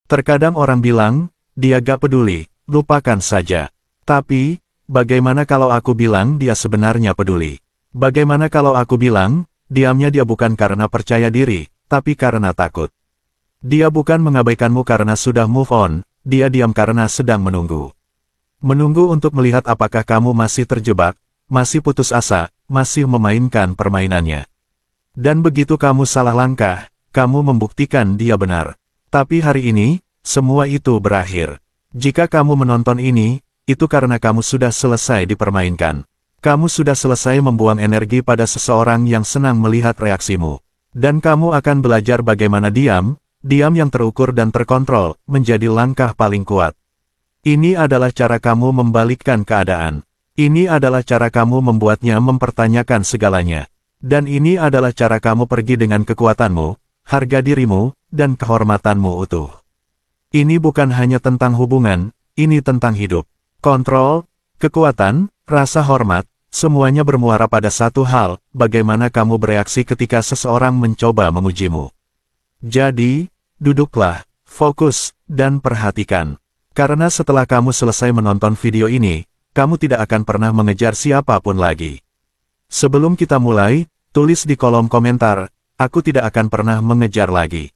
Terkadang orang bilang, dia gak peduli, lupakan saja. Tapi, bagaimana kalau aku bilang dia sebenarnya peduli? Bagaimana kalau aku bilang, diamnya dia bukan karena percaya diri, tapi karena takut. Dia bukan mengabaikanmu karena sudah move on, dia diam karena sedang menunggu. Menunggu untuk melihat apakah kamu masih terjebak, masih putus asa, masih memainkan permainannya. Dan begitu kamu salah langkah, kamu membuktikan dia benar. Tapi hari ini, semua itu berakhir. Jika kamu menonton ini, itu karena kamu sudah selesai dipermainkan. Kamu sudah selesai membuang energi pada seseorang yang senang melihat reaksimu. Dan kamu akan belajar bagaimana diam yang terukur dan terkontrol, menjadi langkah paling kuat. Ini adalah cara kamu membalikkan keadaan. Ini adalah cara kamu membuatnya mempertanyakan segalanya. Dan ini adalah cara kamu pergi dengan kekuatanmu, harga dirimu, dan kehormatanmu utuh. Ini bukan hanya tentang hubungan, ini tentang hidup. Kontrol, kekuatan, rasa hormat, semuanya bermuara pada satu hal, bagaimana kamu bereaksi ketika seseorang mencoba mengujimu. Jadi, duduklah, fokus, dan perhatikan. Karena setelah kamu selesai menonton video ini, kamu tidak akan pernah mengejar siapapun lagi. Sebelum kita mulai, tulis di kolom komentar, aku tidak akan pernah mengejar lagi.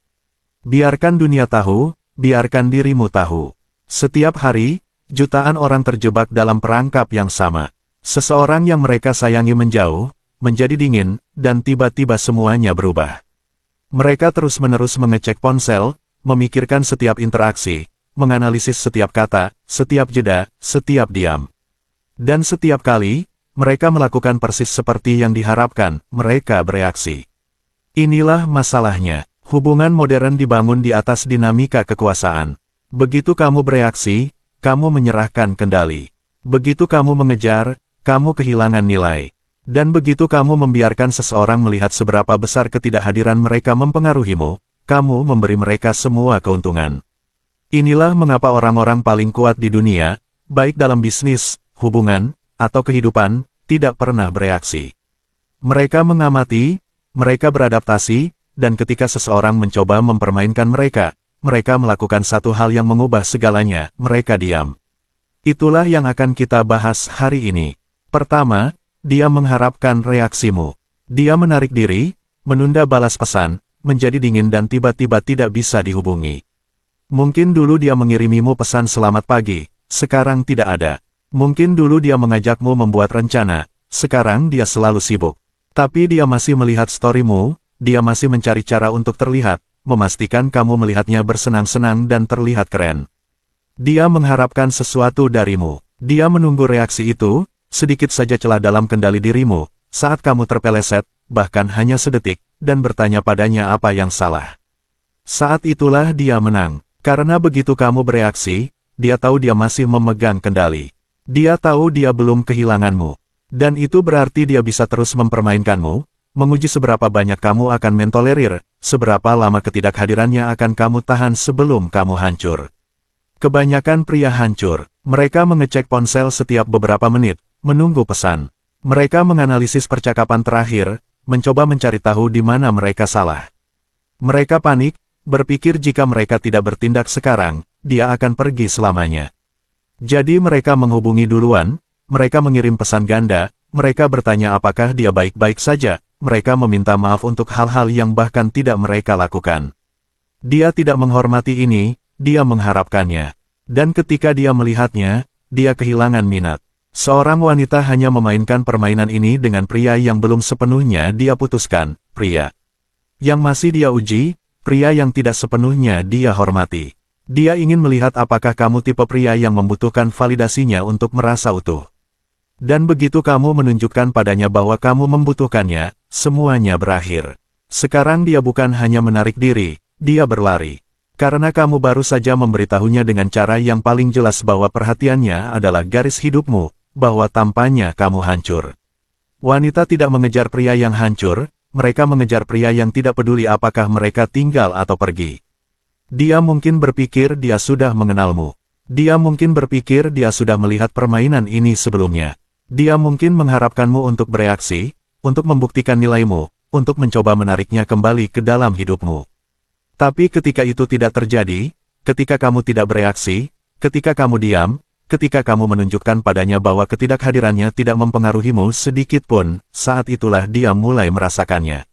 Biarkan dunia tahu, biarkan dirimu tahu. Setiap hari, jutaan orang terjebak dalam perangkap yang sama. Seseorang yang mereka sayangi menjauh, menjadi dingin, dan tiba-tiba semuanya berubah. Mereka terus-menerus mengecek ponsel, memikirkan setiap interaksi, menganalisis setiap kata, setiap jeda, setiap diam. Dan setiap kali, mereka melakukan persis seperti yang diharapkan, mereka bereaksi. Inilah masalahnya. Hubungan modern dibangun di atas dinamika kekuasaan. Begitu kamu bereaksi, kamu menyerahkan kendali. Begitu kamu mengejar, kamu kehilangan nilai. Dan begitu kamu membiarkan seseorang melihat seberapa besar ketidakhadiran mereka mempengaruhimu, kamu memberi mereka semua keuntungan. Inilah mengapa orang-orang paling kuat di dunia, baik dalam bisnis, hubungan, atau kehidupan, tidak pernah bereaksi. Mereka mengamati, mereka beradaptasi, dan ketika seseorang mencoba mempermainkan mereka, mereka melakukan satu hal yang mengubah segalanya, mereka diam. Itulah yang akan kita bahas hari ini. Pertama, dia mengharapkan reaksimu. Dia menarik diri, menunda balas pesan, menjadi dingin dan tiba-tiba tidak bisa dihubungi. Mungkin dulu dia mengirimimu pesan selamat pagi, sekarang tidak ada. Mungkin dulu dia mengajakmu membuat rencana, sekarang dia selalu sibuk. Tapi dia masih melihat storymu, dia masih mencari cara untuk terlihat, memastikan kamu melihatnya bersenang-senang dan terlihat keren. Dia mengharapkan sesuatu darimu. Dia menunggu reaksi itu, sedikit saja celah dalam kendali dirimu, saat kamu terpeleset, bahkan hanya sedetik, dan bertanya padanya apa yang salah. Saat itulah dia menang. Karena begitu kamu bereaksi, dia tahu dia masih memegang kendali. Dia tahu dia belum kehilanganmu. Dan itu berarti dia bisa terus mempermainkanmu, menguji seberapa banyak kamu akan mentolerir, seberapa lama ketidakhadirannya akan kamu tahan sebelum kamu hancur. Kebanyakan pria hancur. Mereka mengecek ponsel setiap beberapa menit, menunggu pesan. Mereka menganalisis percakapan terakhir, mencoba mencari tahu di mana mereka salah. Mereka panik, berpikir jika mereka tidak bertindak sekarang, dia akan pergi selamanya. Jadi mereka menghubungi duluan, mereka mengirim pesan ganda, mereka bertanya apakah dia baik-baik saja. Mereka meminta maaf untuk hal-hal yang bahkan tidak mereka lakukan. Dia tidak menghormati ini, dia mengharapkannya. Dan ketika dia melihatnya, dia kehilangan minat. Seorang wanita hanya memainkan permainan ini dengan pria yang belum sepenuhnya dia putuskan, pria yang masih dia uji, pria yang tidak sepenuhnya dia hormati. Dia ingin melihat apakah kamu tipe pria yang membutuhkan validasinya untuk merasa utuh. Dan begitu kamu menunjukkan padanya bahwa kamu membutuhkannya, semuanya berakhir. Sekarang dia bukan hanya menarik diri, dia berlari. Karena kamu baru saja memberitahunya dengan cara yang paling jelas bahwa perhatiannya adalah garis hidupmu, bahwa tanpanya kamu hancur. Wanita tidak mengejar pria yang hancur, mereka mengejar pria yang tidak peduli apakah mereka tinggal atau pergi. Dia mungkin berpikir dia sudah mengenalmu. Dia mungkin berpikir dia sudah melihat permainan ini sebelumnya. Dia mungkin mengharapkanmu untuk bereaksi, untuk membuktikan nilaimu, untuk mencoba menariknya kembali ke dalam hidupmu. Tapi ketika itu tidak terjadi, ketika kamu tidak bereaksi, ketika kamu diam, ketika kamu menunjukkan padanya bahwa ketidakhadirannya tidak mempengaruhimu sedikit pun, saat itulah dia mulai merasakannya.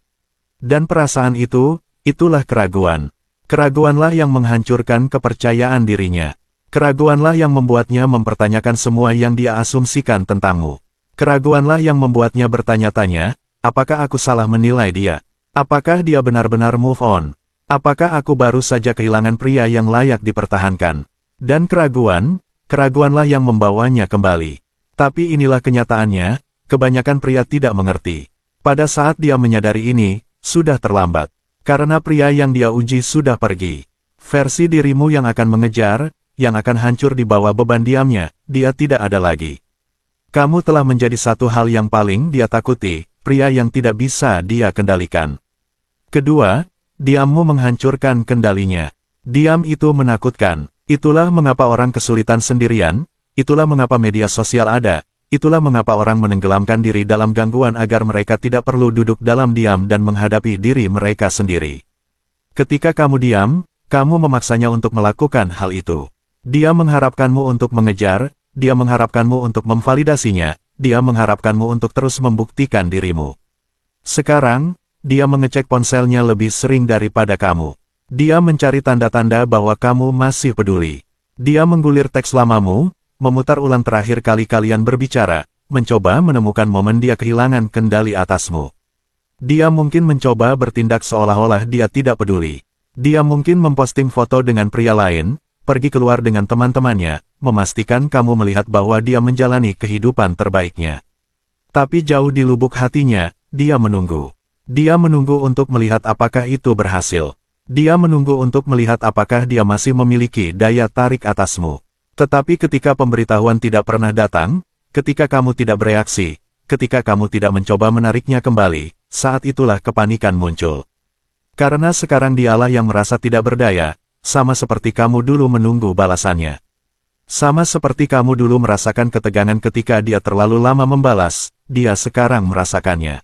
Dan perasaan itu, itulah keraguan. Keraguanlah yang menghancurkan kepercayaan dirinya. Keraguanlah yang membuatnya mempertanyakan semua yang dia asumsikan tentangmu. Keraguanlah yang membuatnya bertanya-tanya, apakah aku salah menilai dia? Apakah dia benar-benar move on? Apakah aku baru saja kehilangan pria yang layak dipertahankan? Dan keraguanlah yang membawanya kembali. Tapi inilah kenyataannya, kebanyakan pria tidak mengerti. Pada saat dia menyadari ini, sudah terlambat. Karena pria yang dia uji sudah pergi. Versi dirimu yang akan mengejar, yang akan hancur di bawah beban diamnya, dia tidak ada lagi. Kamu telah menjadi satu hal yang paling dia takuti, pria yang tidak bisa dia kendalikan. Kedua, diammu menghancurkan kendalinya. Diam itu menakutkan. Itulah mengapa orang kesulitan sendirian, itulah mengapa media sosial ada, itulah mengapa orang menenggelamkan diri dalam gangguan agar mereka tidak perlu duduk dalam diam dan menghadapi diri mereka sendiri. Ketika kamu diam, kamu memaksanya untuk melakukan hal itu. Dia mengharapkanmu untuk mengejar, dia mengharapkanmu untuk memvalidasinya, dia mengharapkanmu untuk terus membuktikan dirimu. Sekarang, dia mengecek ponselnya lebih sering daripada kamu. Dia mencari tanda-tanda bahwa kamu masih peduli. Dia menggulir teks lamamu, memutar ulang terakhir kali kalian berbicara, mencoba menemukan momen dia kehilangan kendali atasmu. Dia mungkin mencoba bertindak seolah-olah dia tidak peduli. Dia mungkin memposting foto dengan pria lain, pergi keluar dengan teman-temannya, memastikan kamu melihat bahwa dia menjalani kehidupan terbaiknya. Tapi jauh di lubuk hatinya, dia menunggu. Dia menunggu untuk melihat apakah itu berhasil. Dia menunggu untuk melihat apakah dia masih memiliki daya tarik atasmu. Tetapi ketika pemberitahuan tidak pernah datang, ketika kamu tidak bereaksi, ketika kamu tidak mencoba menariknya kembali, saat itulah kepanikan muncul. Karena sekarang dialah yang merasa tidak berdaya, sama seperti kamu dulu menunggu balasannya. Sama seperti kamu dulu merasakan ketegangan ketika dia terlalu lama membalas, dia sekarang merasakannya.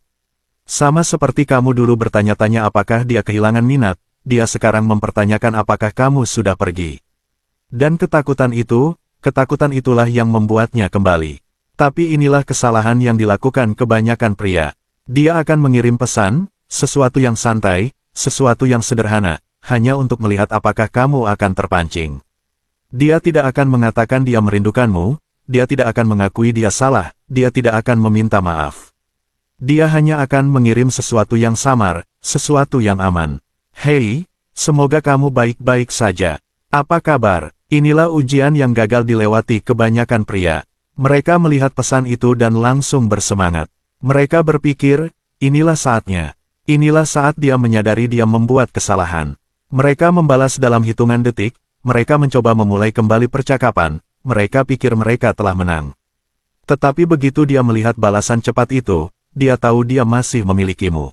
Sama seperti kamu dulu bertanya-tanya apakah dia kehilangan minat, dia sekarang mempertanyakan apakah kamu sudah pergi. Dan ketakutan itulah yang membuatnya kembali. Tapi inilah kesalahan yang dilakukan kebanyakan pria. Dia akan mengirim pesan, sesuatu yang santai, sesuatu yang sederhana, hanya untuk melihat apakah kamu akan terpancing. Dia tidak akan mengatakan dia merindukanmu, dia tidak akan mengakui dia salah, dia tidak akan meminta maaf. Dia hanya akan mengirim sesuatu yang samar, sesuatu yang aman. Hei, semoga kamu baik-baik saja. Apa kabar? Inilah ujian yang gagal dilewati kebanyakan pria. Mereka melihat pesan itu dan langsung bersemangat. Mereka berpikir, inilah saatnya. Inilah saat dia menyadari dia membuat kesalahan. Mereka membalas dalam hitungan detik, mereka mencoba memulai kembali percakapan, mereka pikir mereka telah menang. Tetapi begitu dia melihat balasan cepat itu, dia tahu dia masih memilikimu.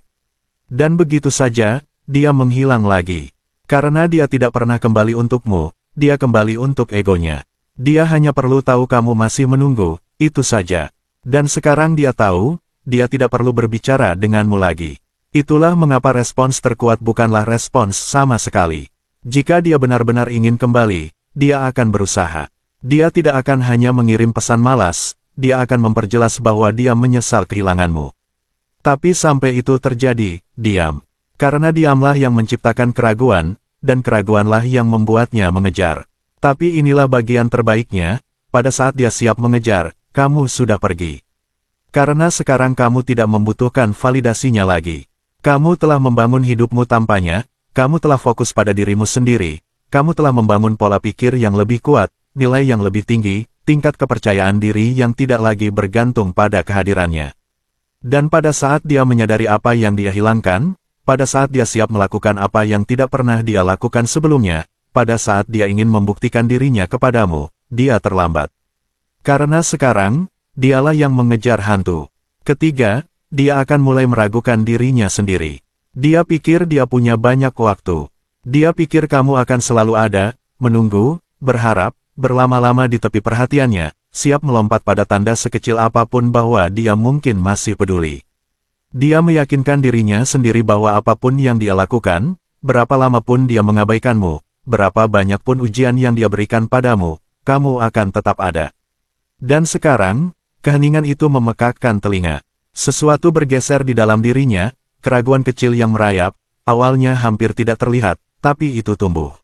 Dan begitu saja, dia menghilang lagi. Karena dia tidak pernah kembali untukmu, dia kembali untuk egonya. Dia hanya perlu tahu kamu masih menunggu, itu saja. Dan sekarang dia tahu, dia tidak perlu berbicara denganmu lagi. Itulah mengapa respons terkuat bukanlah respons sama sekali. Jika dia benar-benar ingin kembali, dia akan berusaha. Dia tidak akan hanya mengirim pesan malas, dia akan memperjelas bahwa dia menyesal kehilanganmu. Tapi sampai itu terjadi, diam. Karena diamlah yang menciptakan keraguan, dan keraguanlah yang membuatnya mengejar. Tapi inilah bagian terbaiknya, pada saat dia siap mengejar, kamu sudah pergi. Karena sekarang kamu tidak membutuhkan validasinya lagi. Kamu telah membangun hidupmu tanpanya, kamu telah fokus pada dirimu sendiri, kamu telah membangun pola pikir yang lebih kuat, nilai yang lebih tinggi, tingkat kepercayaan diri yang tidak lagi bergantung pada kehadirannya. Dan pada saat dia menyadari apa yang dia hilangkan, pada saat dia siap melakukan apa yang tidak pernah dia lakukan sebelumnya, pada saat dia ingin membuktikan dirinya kepadamu, dia terlambat. Karena sekarang, dialah yang mengejar hantu. Ketiga, dia akan mulai meragukan dirinya sendiri. Dia pikir dia punya banyak waktu. Dia pikir kamu akan selalu ada, menunggu, berharap, berlama-lama di tepi perhatiannya, siap melompat pada tanda sekecil apapun bahwa dia mungkin masih peduli. Dia meyakinkan dirinya sendiri bahwa apapun yang dia lakukan, berapa lama pun dia mengabaikanmu, berapa banyak pun ujian yang dia berikan padamu, kamu akan tetap ada. Dan sekarang, keheningan itu memekakkan telinga. Sesuatu bergeser di dalam dirinya, keraguan kecil yang merayap, awalnya hampir tidak terlihat, tapi itu tumbuh.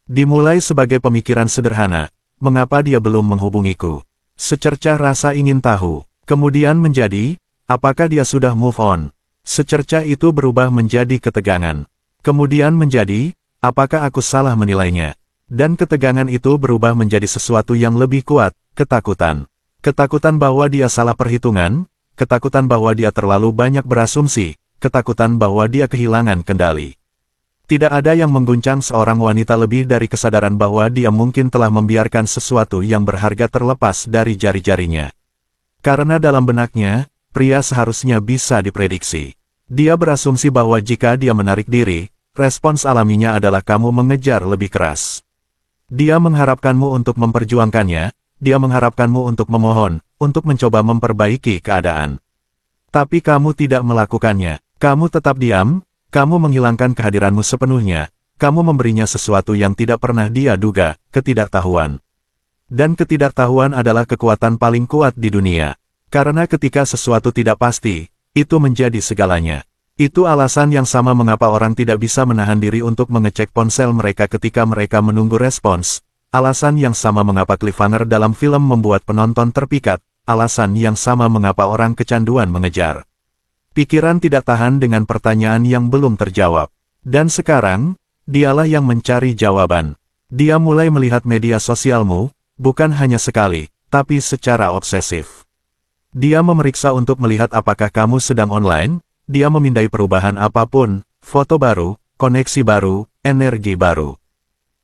Dimulai sebagai pemikiran sederhana, mengapa dia belum menghubungiku? Secercah rasa ingin tahu, kemudian menjadi, apakah dia sudah move on? Secercah itu berubah menjadi ketegangan. Kemudian menjadi, apakah aku salah menilainya? Dan ketegangan itu berubah menjadi sesuatu yang lebih kuat, ketakutan. Ketakutan bahwa dia salah perhitungan, ketakutan bahwa dia terlalu banyak berasumsi, ketakutan bahwa dia kehilangan kendali. Tidak ada yang mengguncang seorang wanita lebih dari kesadaran bahwa dia mungkin telah membiarkan sesuatu yang berharga terlepas dari jari-jarinya. Karena dalam benaknya, pria seharusnya bisa diprediksi. Dia berasumsi bahwa jika dia menarik diri, respons alaminya adalah kamu mengejar lebih keras. Dia mengharapkanmu untuk memperjuangkannya, dia mengharapkanmu untuk memohon, untuk mencoba memperbaiki keadaan. Tapi kamu tidak melakukannya, kamu tetap diam. Kamu menghilangkan kehadiranmu sepenuhnya, kamu memberinya sesuatu yang tidak pernah dia duga, ketidaktahuan. Dan ketidaktahuan adalah kekuatan paling kuat di dunia. Karena ketika sesuatu tidak pasti, itu menjadi segalanya. Itu alasan yang sama mengapa orang tidak bisa menahan diri untuk mengecek ponsel mereka ketika mereka menunggu respons. Alasan yang sama mengapa cliffhanger dalam film membuat penonton terpikat. Alasan yang sama mengapa orang kecanduan mengejar. Pikiran tidak tahan dengan pertanyaan yang belum terjawab. Dan sekarang, dialah yang mencari jawaban. Dia mulai melihat media sosialmu, bukan hanya sekali, tapi secara obsesif. Dia memeriksa untuk melihat apakah kamu sedang online, dia memindai perubahan apapun, foto baru, koneksi baru, energi baru.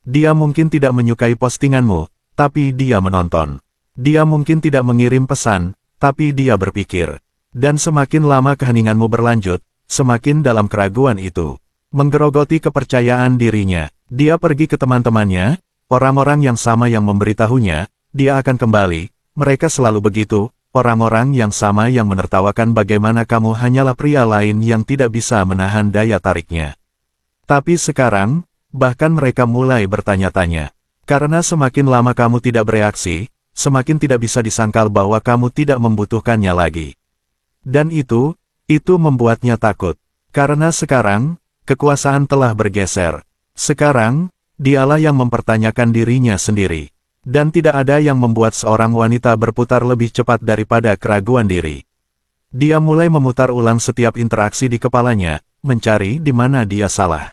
Dia mungkin tidak menyukai postinganmu, tapi dia menonton. Dia mungkin tidak mengirim pesan, tapi dia berpikir. Dan semakin lama keheninganmu berlanjut, semakin dalam keraguan itu. Menggerogoti kepercayaan dirinya, dia pergi ke teman-temannya, orang-orang yang sama yang memberitahunya, dia akan kembali, mereka selalu begitu, orang-orang yang sama yang menertawakan bagaimana kamu hanyalah pria lain yang tidak bisa menahan daya tariknya. Tapi sekarang, bahkan mereka mulai bertanya-tanya. Karena semakin lama kamu tidak bereaksi, semakin tidak bisa disangkal bahwa kamu tidak membutuhkannya lagi. Dan itu membuatnya takut. Karena sekarang, kekuasaan telah bergeser. Sekarang, dialah yang mempertanyakan dirinya sendiri. Dan tidak ada yang membuat seorang wanita berputar lebih cepat daripada keraguan diri. Dia mulai memutar ulang setiap interaksi di kepalanya, mencari di mana dia salah.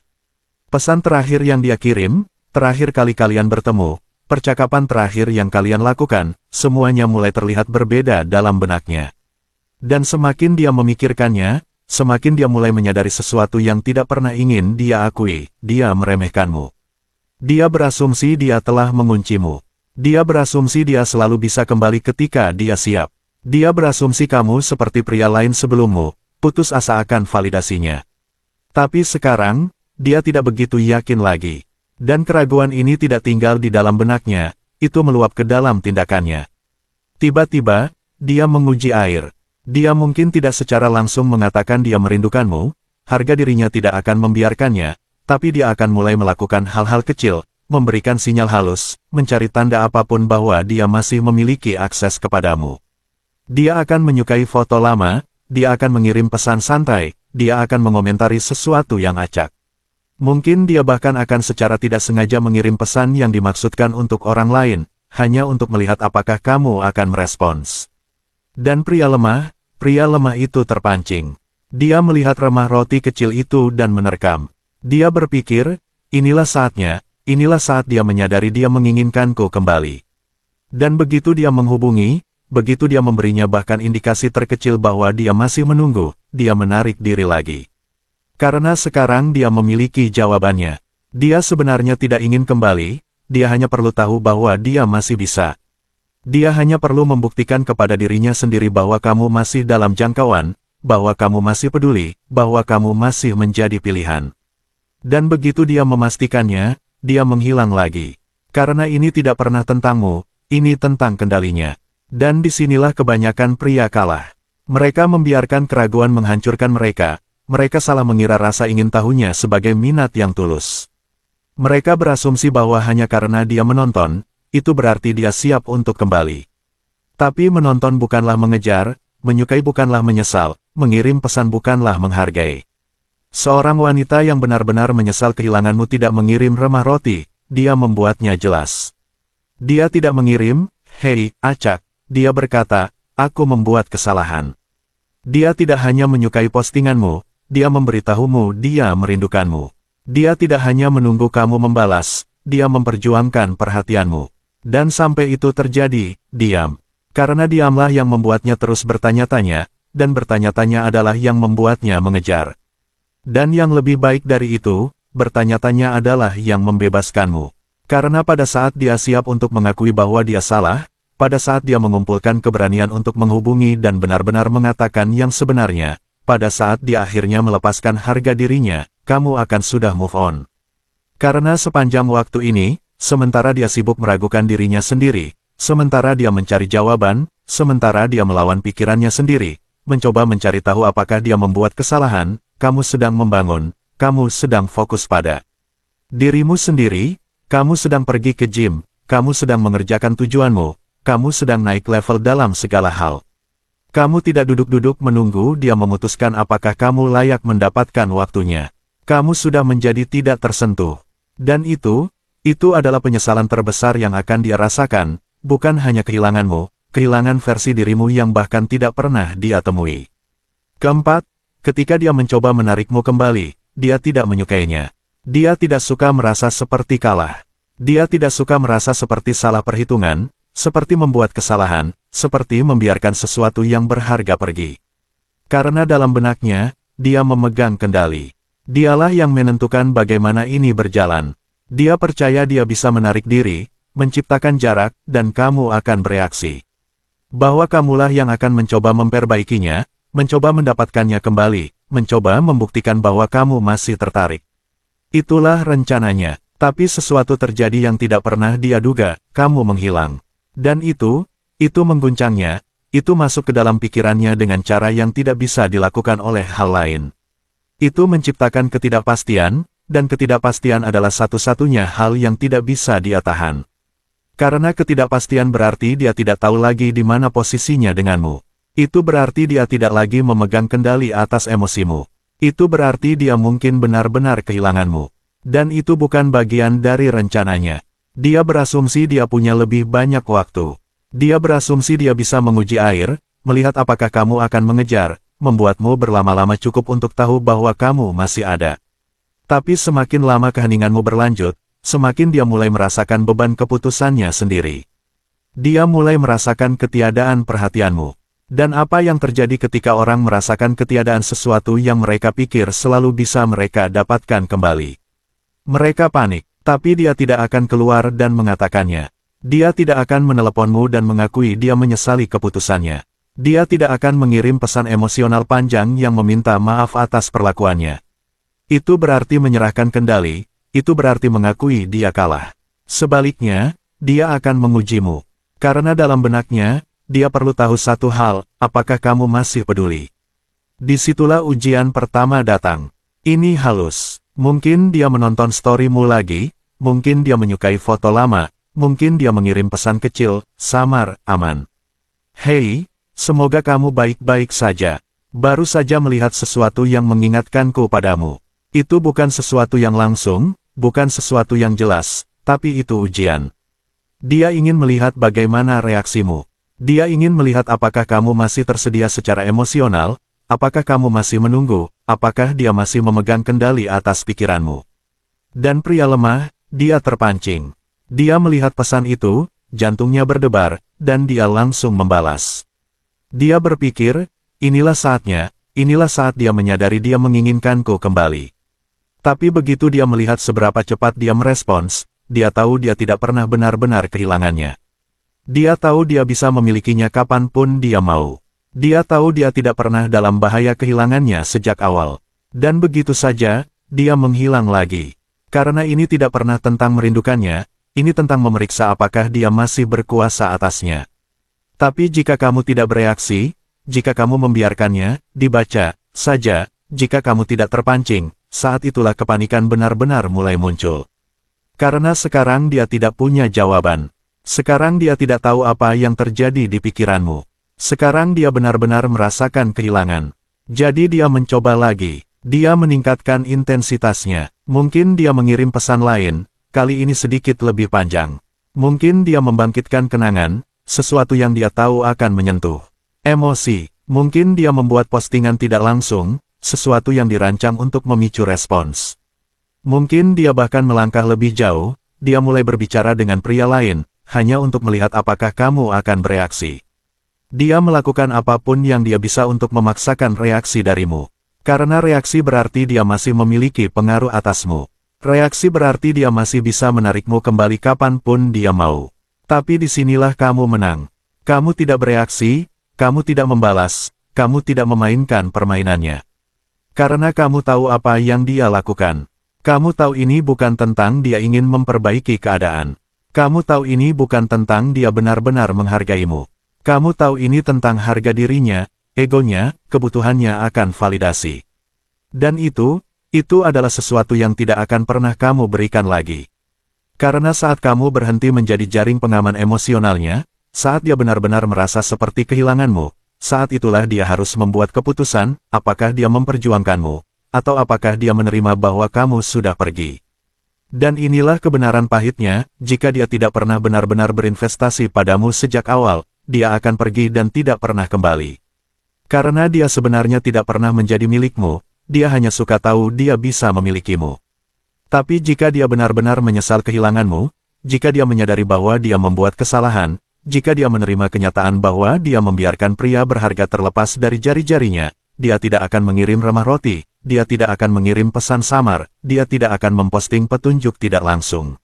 Pesan terakhir yang dia kirim, terakhir kali kalian bertemu, percakapan terakhir yang kalian lakukan, semuanya mulai terlihat berbeda dalam benaknya. Dan semakin dia memikirkannya, semakin dia mulai menyadari sesuatu yang tidak pernah ingin dia akui, dia meremehkanmu. Dia berasumsi dia telah menguncimu. Dia berasumsi dia selalu bisa kembali ketika dia siap. Dia berasumsi kamu seperti pria lain sebelummu, putus asa akan validasinya. Tapi sekarang, dia tidak begitu yakin lagi. Dan keraguan ini tidak tinggal di dalam benaknya, itu meluap ke dalam tindakannya. Tiba-tiba, dia menguji air. Dia mungkin tidak secara langsung mengatakan dia merindukanmu, harga dirinya tidak akan membiarkannya, tapi dia akan mulai melakukan hal-hal kecil, memberikan sinyal halus, mencari tanda apapun bahwa dia masih memiliki akses kepadamu. Dia akan menyukai foto lama, dia akan mengirim pesan santai, dia akan mengomentari sesuatu yang acak. Mungkin dia bahkan akan secara tidak sengaja mengirim pesan yang dimaksudkan untuk orang lain, hanya untuk melihat apakah kamu akan merespons. Dan pria lemah itu terpancing. Dia melihat remah roti kecil itu dan menerkam. Dia berpikir, inilah saat dia menyadari dia menginginkanku kembali. Dan begitu dia menghubungi, begitu dia memberinya bahkan indikasi terkecil bahwa dia masih menunggu, dia menarik diri lagi. Karena sekarang dia memiliki jawabannya. Dia sebenarnya tidak ingin kembali, dia hanya perlu tahu bahwa dia masih bisa. Dia hanya perlu membuktikan kepada dirinya sendiri bahwa kamu masih dalam jangkauan, bahwa kamu masih peduli, bahwa kamu masih menjadi pilihan. Dan begitu dia memastikannya, dia menghilang lagi. Karena ini tidak pernah tentangmu, ini tentang kendalinya. Dan disinilah kebanyakan pria kalah. Mereka membiarkan keraguan menghancurkan mereka, mereka salah mengira rasa ingin tahunya sebagai minat yang tulus. Mereka berasumsi bahwa hanya karena dia menonton, itu berarti dia siap untuk kembali. Tapi menonton bukanlah mengejar, menyukai bukanlah menyesal, mengirim pesan bukanlah menghargai. Seorang wanita yang benar-benar menyesal kehilanganmu tidak mengirim remah roti, dia membuatnya jelas. Dia tidak mengirim, "Hei, acak," dia berkata, "Aku membuat kesalahan." Dia tidak hanya menyukai postinganmu, dia memberitahumu dia merindukanmu. Dia tidak hanya menunggu kamu membalas, dia memperjuangkan perhatianmu. Dan sampai itu terjadi, diam. Karena diamlah yang membuatnya terus bertanya-tanya, dan bertanya-tanya adalah yang membuatnya mengejar. Dan yang lebih baik dari itu, bertanya-tanya adalah yang membebaskanmu. Karena pada saat dia siap untuk mengakui bahwa dia salah, pada saat dia mengumpulkan keberanian untuk menghubungi dan benar-benar mengatakan yang sebenarnya, pada saat dia akhirnya melepaskan harga dirinya, kamu akan sudah move on. Karena sepanjang waktu ini, sementara dia sibuk meragukan dirinya sendiri, sementara dia mencari jawaban, sementara dia melawan pikirannya sendiri, mencoba mencari tahu apakah dia membuat kesalahan, kamu sedang membangun, kamu sedang fokus pada dirimu sendiri, kamu sedang pergi ke gym, kamu sedang mengerjakan tujuanmu, kamu sedang naik level dalam segala hal. Kamu tidak duduk-duduk menunggu dia memutuskan apakah kamu layak mendapatkan waktunya. Kamu sudah menjadi tidak tersentuh. Dan itu adalah penyesalan terbesar yang akan dia rasakan, bukan hanya kehilanganmu, kehilangan versi dirimu yang bahkan tidak pernah dia temui. Keempat, ketika dia mencoba menarikmu kembali, dia tidak menyukainya. Dia tidak suka merasa seperti kalah. Dia tidak suka merasa seperti salah perhitungan, seperti membuat kesalahan, seperti membiarkan sesuatu yang berharga pergi. Karena dalam benaknya, dia memegang kendali. Dialah yang menentukan bagaimana ini berjalan. Dia percaya dia bisa menarik diri, menciptakan jarak, dan kamu akan bereaksi. Bahwa kamulah yang akan mencoba memperbaikinya, mencoba mendapatkannya kembali, mencoba membuktikan bahwa kamu masih tertarik. Itulah rencananya, tapi sesuatu terjadi yang tidak pernah dia duga, kamu menghilang. Dan itu mengguncangnya, itu masuk ke dalam pikirannya dengan cara yang tidak bisa dilakukan oleh hal lain. Itu menciptakan ketidakpastian, dan ketidakpastian adalah satu-satunya hal yang tidak bisa dia tahan. Karena ketidakpastian berarti dia tidak tahu lagi di mana posisinya denganmu. Itu berarti dia tidak lagi memegang kendali atas emosimu. Itu berarti dia mungkin benar-benar kehilanganmu. Dan itu bukan bagian dari rencananya. Dia berasumsi dia punya lebih banyak waktu. Dia berasumsi dia bisa menguji air, melihat apakah kamu akan mengejar, membuatmu berlama-lama cukup untuk tahu bahwa kamu masih ada. Tapi semakin lama keheninganmu berlanjut, semakin dia mulai merasakan beban keputusannya sendiri. Dia mulai merasakan ketiadaan perhatianmu. Dan apa yang terjadi ketika orang merasakan ketiadaan sesuatu yang mereka pikir selalu bisa mereka dapatkan kembali? Mereka panik. Tapi dia tidak akan keluar dan mengatakannya. Dia tidak akan meneleponmu dan mengakui dia menyesali keputusannya. Dia tidak akan mengirim pesan emosional panjang yang meminta maaf atas perlakuannya. Itu berarti menyerahkan kendali, itu berarti mengakui dia kalah. Sebaliknya, dia akan mengujimu. Karena dalam benaknya, dia perlu tahu satu hal, apakah kamu masih peduli. Disitulah ujian pertama datang. Ini halus. Mungkin dia menonton storymu lagi, mungkin dia menyukai foto lama, mungkin dia mengirim pesan kecil, samar, aman. Hei, semoga kamu baik-baik saja. Baru saja melihat sesuatu yang mengingatkanku padamu. Itu bukan sesuatu yang langsung, bukan sesuatu yang jelas, tapi itu ujian. Dia ingin melihat bagaimana reaksimu. Dia ingin melihat apakah kamu masih tersedia secara emosional, apakah kamu masih menunggu, apakah dia masih memegang kendali atas pikiranmu. Dan pria lemah, dia terpancing. Dia melihat pesan itu, jantungnya berdebar, dan dia langsung membalas. Dia berpikir, inilah saat dia menyadari dia menginginkanku kembali. Tapi begitu dia melihat seberapa cepat dia merespons, dia tahu dia tidak pernah benar-benar kehilangannya. Dia tahu dia bisa memilikinya kapanpun dia mau. Dia tahu dia tidak pernah dalam bahaya kehilangannya sejak awal. Dan begitu saja, dia menghilang lagi. Karena ini tidak pernah tentang merindukannya, ini tentang memeriksa apakah dia masih berkuasa atasnya. Tapi jika kamu tidak bereaksi, jika kamu membiarkannya, dibaca saja, jika kamu tidak terpancing, saat itulah kepanikan benar-benar mulai muncul. Karena sekarang dia tidak punya jawaban. Sekarang dia tidak tahu apa yang terjadi di pikiranmu. Sekarang dia benar-benar merasakan kehilangan. Jadi dia mencoba lagi. Dia meningkatkan intensitasnya. Mungkin dia mengirim pesan lain, kali ini sedikit lebih panjang. Mungkin dia membangkitkan kenangan, sesuatu yang dia tahu akan menyentuh emosi. Mungkin dia membuat postingan tidak langsung, sesuatu yang dirancang untuk memicu respons. Mungkin dia bahkan melangkah lebih jauh, dia mulai berbicara dengan pria lain, hanya untuk melihat apakah kamu akan bereaksi. Dia melakukan apapun yang dia bisa untuk memaksakan reaksi darimu. Karena reaksi berarti dia masih memiliki pengaruh atasmu. Reaksi berarti dia masih bisa menarikmu kembali kapanpun dia mau. Tapi disinilah kamu menang. Kamu tidak bereaksi, kamu tidak membalas, kamu tidak memainkan permainannya. Karena kamu tahu apa yang dia lakukan. Kamu tahu ini bukan tentang dia ingin memperbaiki keadaan. Kamu tahu ini bukan tentang dia benar-benar menghargaimu. Kamu tahu ini tentang harga dirinya, egonya, kebutuhannya akan validasi. Dan itu adalah sesuatu yang tidak akan pernah kamu berikan lagi. Karena saat kamu berhenti menjadi jaring pengaman emosionalnya, saat dia benar-benar merasa seperti kehilanganmu, saat itulah dia harus membuat keputusan, apakah dia memperjuangkanmu, atau apakah dia menerima bahwa kamu sudah pergi. Dan inilah kebenaran pahitnya, jika dia tidak pernah benar-benar berinvestasi padamu sejak awal, dia akan pergi dan tidak pernah kembali. Karena dia sebenarnya tidak pernah menjadi milikmu, dia hanya suka tahu dia bisa memilikimu. Tapi jika dia benar-benar menyesal kehilanganmu, jika dia menyadari bahwa dia membuat kesalahan, jika dia menerima kenyataan bahwa dia membiarkan pria berharga terlepas dari jari-jarinya, dia tidak akan mengirim remah roti, dia tidak akan mengirim pesan samar, dia tidak akan memposting petunjuk tidak langsung.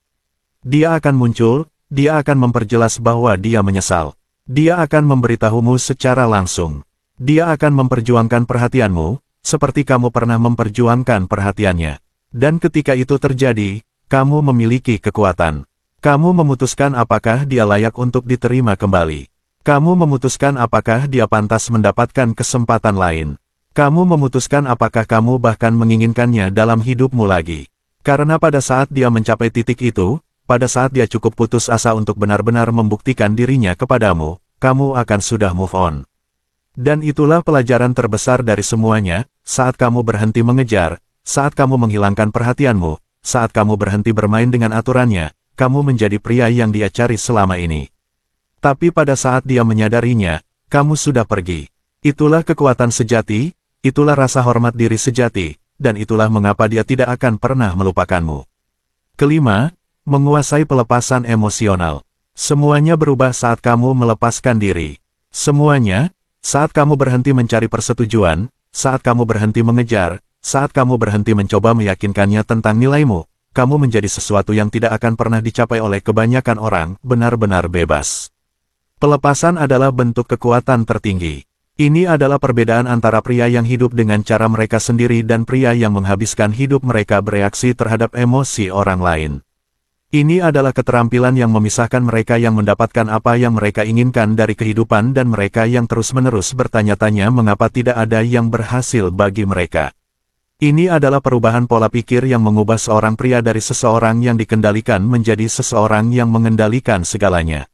Dia akan muncul, dia akan memperjelas bahwa dia menyesal. Dia akan memberitahumu secara langsung. Dia akan memperjuangkan perhatianmu, seperti kamu pernah memperjuangkan perhatiannya. Dan ketika itu terjadi, kamu memiliki kekuatan. Kamu memutuskan apakah dia layak untuk diterima kembali. Kamu memutuskan apakah dia pantas mendapatkan kesempatan lain. Kamu memutuskan apakah kamu bahkan menginginkannya dalam hidupmu lagi. Karena pada saat dia mencapai titik itu, pada saat dia cukup putus asa untuk benar-benar membuktikan dirinya kepadamu, kamu akan sudah move on. Dan itulah pelajaran terbesar dari semuanya, saat kamu berhenti mengejar, saat kamu menghilangkan perhatianmu, saat kamu berhenti bermain dengan aturannya, kamu menjadi pria yang dia cari selama ini. Tapi pada saat dia menyadarinya, kamu sudah pergi. Itulah kekuatan sejati, itulah rasa hormat diri sejati, dan itulah mengapa dia tidak akan pernah melupakanmu. Kelima, menguasai pelepasan emosional. Semuanya berubah saat kamu melepaskan diri. Semuanya, saat kamu berhenti mencari persetujuan, saat kamu berhenti mengejar, saat kamu berhenti mencoba meyakinkannya tentang nilaimu, kamu menjadi sesuatu yang tidak akan pernah dicapai oleh kebanyakan orang, benar-benar bebas. Pelepasan adalah bentuk kekuatan tertinggi. Ini adalah perbedaan antara pria yang hidup dengan cara mereka sendiri dan pria yang menghabiskan hidup mereka bereaksi terhadap emosi orang lain. Ini adalah keterampilan yang memisahkan mereka yang mendapatkan apa yang mereka inginkan dari kehidupan dan mereka yang terus-menerus bertanya-tanya mengapa tidak ada yang berhasil bagi mereka. Ini adalah perubahan pola pikir yang mengubah seorang pria dari seseorang yang dikendalikan menjadi seseorang yang mengendalikan segalanya.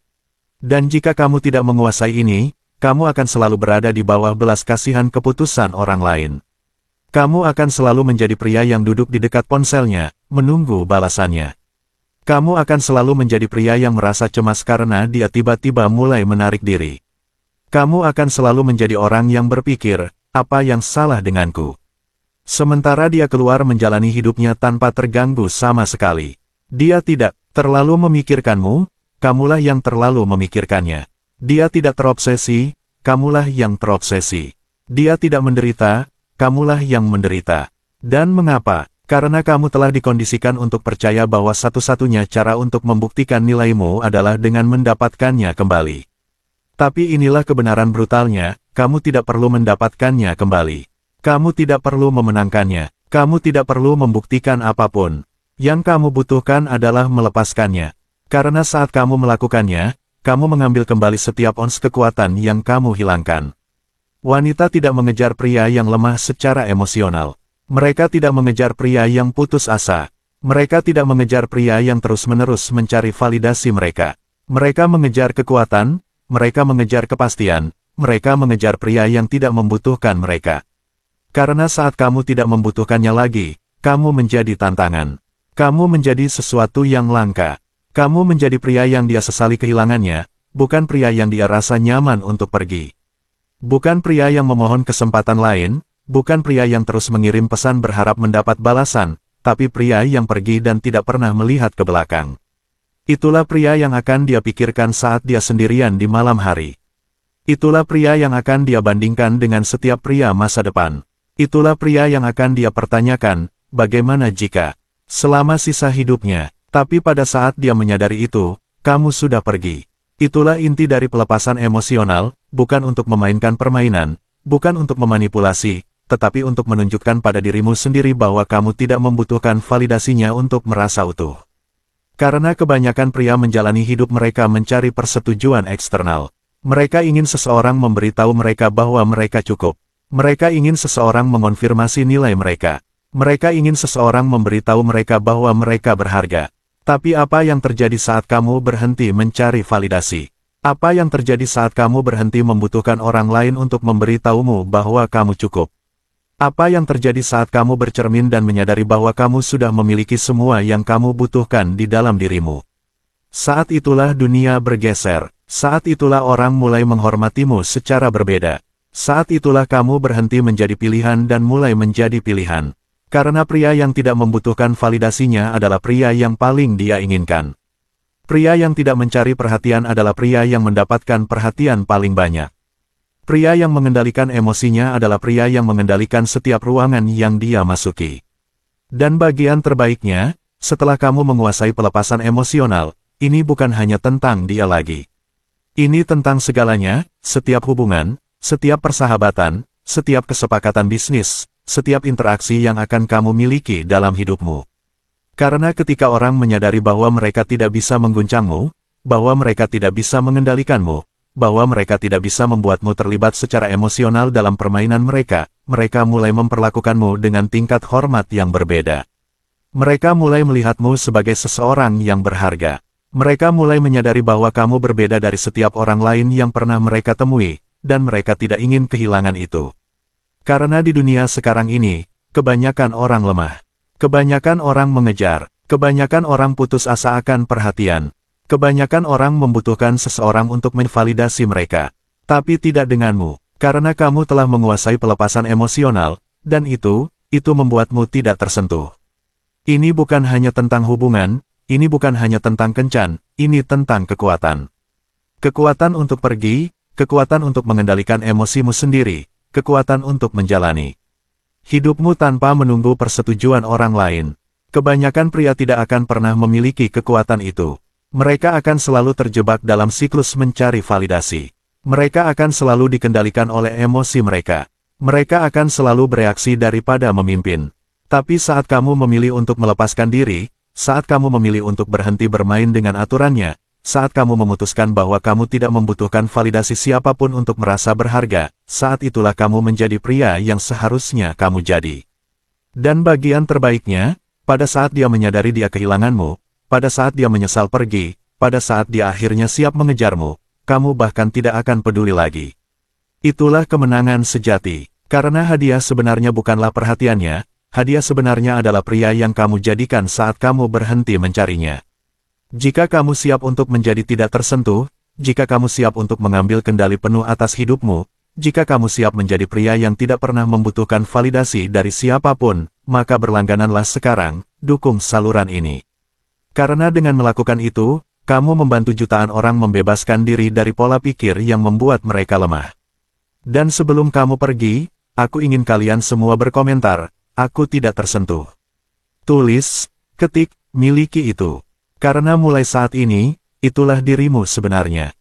Dan jika kamu tidak menguasai ini, kamu akan selalu berada di bawah belas kasihan keputusan orang lain. Kamu akan selalu menjadi pria yang duduk di dekat ponselnya, menunggu balasannya. Kamu akan selalu menjadi pria yang merasa cemas karena dia tiba-tiba mulai menarik diri. Kamu akan selalu menjadi orang yang berpikir, apa yang salah denganku? Sementara dia keluar menjalani hidupnya tanpa terganggu sama sekali. Dia tidak terlalu memikirkanmu, kamulah yang terlalu memikirkannya. Dia tidak terobsesi, kamulah yang terobsesi. Dia tidak menderita, kamulah yang menderita. Dan mengapa? Karena kamu telah dikondisikan untuk percaya bahwa satu-satunya cara untuk membuktikan nilaimu adalah dengan mendapatkannya kembali. Tapi inilah kebenaran brutalnya, kamu tidak perlu mendapatkannya kembali. Kamu tidak perlu memenangkannya. Kamu tidak perlu membuktikan apapun. Yang kamu butuhkan adalah melepaskannya. Karena saat kamu melakukannya, kamu mengambil kembali setiap ons kekuatan yang kamu hilangkan. Wanita tidak mengejar pria yang lemah secara emosional. Mereka tidak mengejar pria yang putus asa. Mereka tidak mengejar pria yang terus-menerus mencari validasi mereka. Mereka mengejar kekuatan, mereka mengejar kepastian, mereka mengejar pria yang tidak membutuhkan mereka. Karena saat kamu tidak membutuhkannya lagi, kamu menjadi tantangan. Kamu menjadi sesuatu yang langka. Kamu menjadi pria yang dia sesali kehilangannya, bukan pria yang dia rasa nyaman untuk pergi. Bukan pria yang memohon kesempatan lain, bukan pria yang terus mengirim pesan berharap mendapat balasan, tapi pria yang pergi dan tidak pernah melihat ke belakang. Itulah pria yang akan dia pikirkan saat dia sendirian di malam hari. Itulah pria yang akan dia bandingkan dengan setiap pria masa depan. Itulah pria yang akan dia pertanyakan, bagaimana jika selama sisa hidupnya, tapi pada saat dia menyadari itu, kamu sudah pergi. Itulah inti dari pelepasan emosional, bukan untuk memainkan permainan, bukan untuk memanipulasi, tetapi untuk menunjukkan pada dirimu sendiri bahwa kamu tidak membutuhkan validasinya untuk merasa utuh. Karena kebanyakan pria menjalani hidup mereka mencari persetujuan eksternal. Mereka ingin seseorang memberitahu mereka bahwa mereka cukup. Mereka ingin seseorang mengonfirmasi nilai mereka. Mereka ingin seseorang memberitahu mereka bahwa mereka berharga. Tapi apa yang terjadi saat kamu berhenti mencari validasi? Apa yang terjadi saat kamu berhenti membutuhkan orang lain untuk memberitahumu bahwa kamu cukup? Apa yang terjadi saat kamu bercermin dan menyadari bahwa kamu sudah memiliki semua yang kamu butuhkan di dalam dirimu? Saat itulah dunia bergeser. Saat itulah orang mulai menghormatimu secara berbeda. Saat itulah kamu berhenti menjadi pilihan dan mulai menjadi pilihan. Karena pria yang tidak membutuhkan validasinya adalah pria yang paling dia inginkan. Pria yang tidak mencari perhatian adalah pria yang mendapatkan perhatian paling banyak. Pria yang mengendalikan emosinya adalah pria yang mengendalikan setiap ruangan yang dia masuki. Dan bagian terbaiknya, setelah kamu menguasai pelepasan emosional, ini bukan hanya tentang dia lagi. Ini tentang segalanya, setiap hubungan, setiap persahabatan, setiap kesepakatan bisnis, setiap interaksi yang akan kamu miliki dalam hidupmu. Karena ketika orang menyadari bahwa mereka tidak bisa mengguncangmu, bahwa mereka tidak bisa mengendalikanmu, bahwa mereka tidak bisa membuatmu terlibat secara emosional dalam permainan mereka, mereka mulai memperlakukanmu dengan tingkat hormat yang berbeda. Mereka mulai melihatmu sebagai seseorang yang berharga. Mereka mulai menyadari bahwa kamu berbeda dari setiap orang lain yang pernah mereka temui, dan mereka tidak ingin kehilangan itu. Karena di dunia sekarang ini, kebanyakan orang lemah. Kebanyakan orang mengejar, kebanyakan orang putus asa akan perhatian. Kebanyakan orang membutuhkan seseorang untuk menvalidasi mereka. Tapi tidak denganmu, karena kamu telah menguasai pelepasan emosional, dan itu membuatmu tidak tersentuh. Ini bukan hanya tentang hubungan, ini bukan hanya tentang kencan, ini tentang kekuatan. Kekuatan untuk pergi, kekuatan untuk mengendalikan emosimu sendiri, kekuatan untuk menjalani hidupmu tanpa menunggu persetujuan orang lain. Kebanyakan pria tidak akan pernah memiliki kekuatan itu. Mereka akan selalu terjebak dalam siklus mencari validasi. Mereka akan selalu dikendalikan oleh emosi mereka. Mereka akan selalu bereaksi daripada memimpin. Tapi saat kamu memilih untuk melepaskan diri, saat kamu memilih untuk berhenti bermain dengan aturannya, saat kamu memutuskan bahwa kamu tidak membutuhkan validasi siapapun untuk merasa berharga, saat itulah kamu menjadi pria yang seharusnya kamu jadi. Dan bagian terbaiknya, pada saat dia menyadari dia kehilanganmu, pada saat dia menyesal pergi, pada saat dia akhirnya siap mengejarmu, kamu bahkan tidak akan peduli lagi. Itulah kemenangan sejati, karena hadiah sebenarnya bukanlah perhatiannya, hadiah sebenarnya adalah pria yang kamu jadikan saat kamu berhenti mencarinya. Jika kamu siap untuk menjadi tidak tersentuh, jika kamu siap untuk mengambil kendali penuh atas hidupmu, jika kamu siap menjadi pria yang tidak pernah membutuhkan validasi dari siapapun, maka berlanggananlah sekarang, dukung saluran ini. Karena dengan melakukan itu, kamu membantu jutaan orang membebaskan diri dari pola pikir yang membuat mereka lemah. Dan sebelum kamu pergi, aku ingin kalian semua berkomentar, aku tidak tersentuh. Tulis, ketik, miliki itu. Karena mulai saat ini, itulah dirimu sebenarnya.